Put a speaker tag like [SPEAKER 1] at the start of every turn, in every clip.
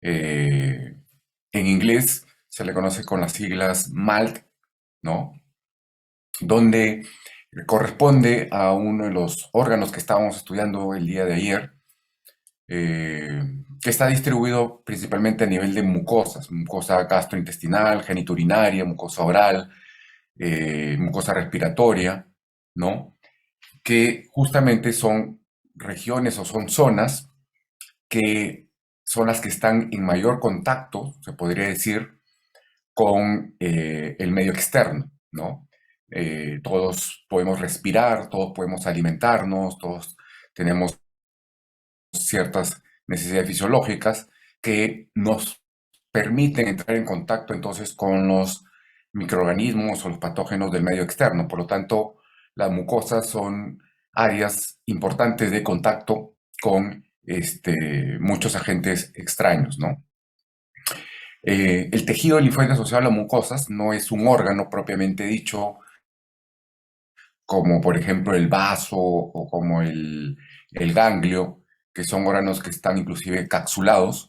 [SPEAKER 1] Eh, en inglés se le conoce con las siglas MALT, ¿no? Donde corresponde a uno de los órganos que estábamos estudiando el día de ayer, eh, que está distribuido principalmente a nivel de mucosas, mucosa gastrointestinal, genitourinaria, mucosa oral, mucosa respiratoria, ¿no? Que justamente son regiones o son zonas que son las que están en mayor contacto, se podría decir, con el medio externo, ¿no? Todos podemos respirar, todos podemos alimentarnos, todos tenemos ciertas necesidades fisiológicas que nos permiten entrar en contacto entonces con los microorganismos o los patógenos del medio externo. Por lo tanto, las mucosas son áreas importantes de contacto con muchos agentes extraños, ¿no? El tejido linfoide asociado a las mucosas no es un órgano propiamente dicho, como por ejemplo el vaso o como el ganglio, que son órganos que están inclusive capsulados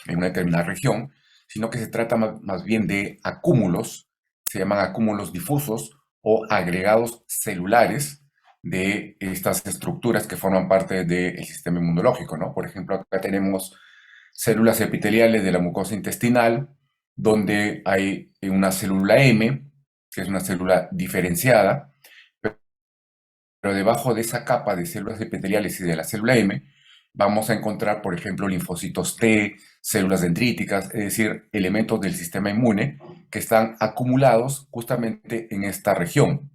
[SPEAKER 1] en una determinada región, sino que se trata más bien de acúmulos, se llaman acúmulos difusos o agregados celulares de estas estructuras que forman parte del sistema inmunológico, ¿no? Por ejemplo, acá tenemos células epiteliales de la mucosa intestinal, donde hay una célula M, que es una célula diferenciada, pero debajo de esa capa de células epiteliales y de la célula M, vamos a encontrar, por ejemplo, linfocitos T, células dendríticas, es decir, elementos del sistema inmune que están acumulados justamente en esta región,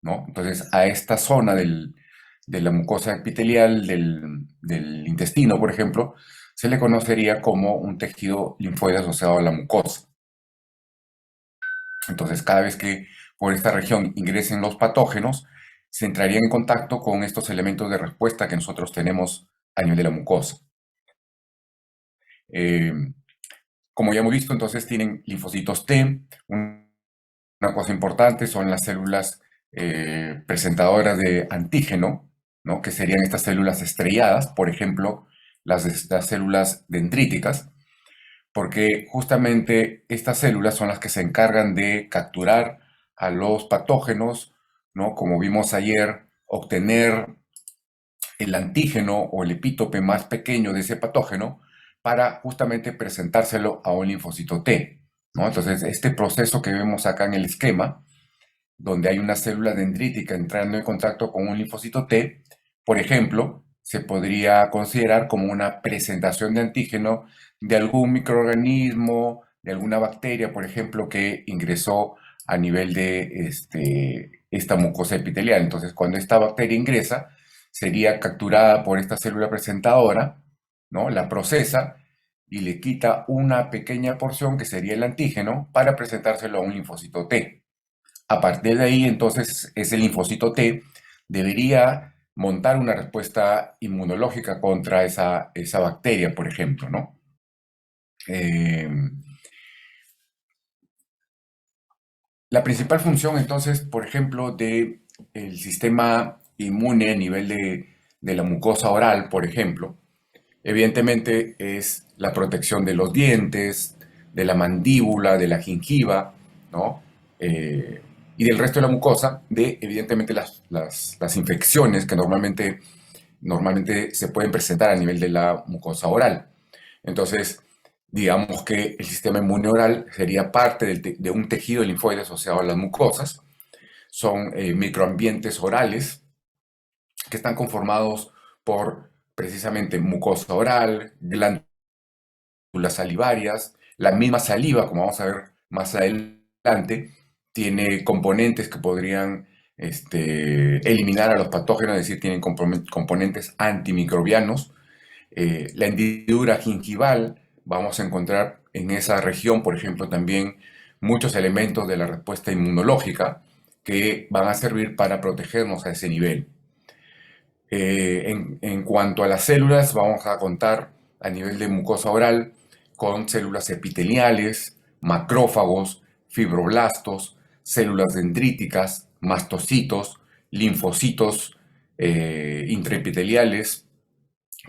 [SPEAKER 1] ¿no? Entonces, a esta zona de la mucosa epitelial del intestino, por ejemplo, se le conocería como un tejido linfoide asociado a la mucosa. Entonces, cada vez que por esta región ingresen los patógenos, se entraría en contacto con estos elementos de respuesta que nosotros tenemos a nivel de la mucosa. Eh, Como ya hemos visto, entonces tienen linfocitos T. Una cosa importante son las células presentadoras de antígeno, ¿no? Que serían estas células estrelladas, por ejemplo, las células dendríticas, porque justamente estas células son las que se encargan de capturar a los patógenos, ¿no? Como vimos ayer, obtener el antígeno o el epítope más pequeño de ese patógeno para justamente presentárselo a un linfocito T, ¿no? Entonces, este proceso que vemos acá en el esquema, donde hay una célula dendrítica entrando en contacto con un linfocito T, por ejemplo, se podría considerar como una presentación de antígeno de algún microorganismo, de alguna bacteria, por ejemplo, que ingresó a nivel de esta mucosa epitelial. Entonces, cuando esta bacteria ingresa, sería capturada por esta célula presentadora, ¿no? La procesa y le quita una pequeña porción que sería el antígeno para presentárselo a un linfocito T. A partir de ahí, entonces, ese linfocito T debería montar una respuesta inmunológica contra esa bacteria, por ejemplo, ¿no? Eh, la principal función, entonces, por ejemplo, del sistema inmune a nivel de la mucosa oral, por ejemplo, evidentemente es la protección de los dientes, de la mandíbula, de la gingiva, ¿no? Y del resto de la mucosa, de evidentemente las infecciones que normalmente se pueden presentar a nivel de la mucosa oral. Entonces, digamos que el sistema inmune oral sería parte de un tejido linfoide asociado a las mucosas. Son microambientes orales que están conformados por precisamente mucosa oral, glándulas salivarias, la misma saliva, como vamos a ver más adelante, tiene componentes que podrían eliminar a los patógenos, es decir, tienen componentes antimicrobianos. La hendidura gingival, vamos a encontrar en esa región, por ejemplo, también muchos elementos de la respuesta inmunológica que van a servir para protegernos a ese nivel. En cuanto a las células, vamos a contar a nivel de mucosa oral con células epiteliales, macrófagos, fibroblastos, células dendríticas, mastocitos, linfocitos intraepiteliales,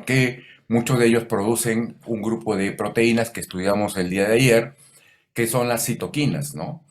[SPEAKER 1] que muchos de ellos producen un grupo de proteínas que estudiamos el día de ayer, que son las citoquinas, ¿no?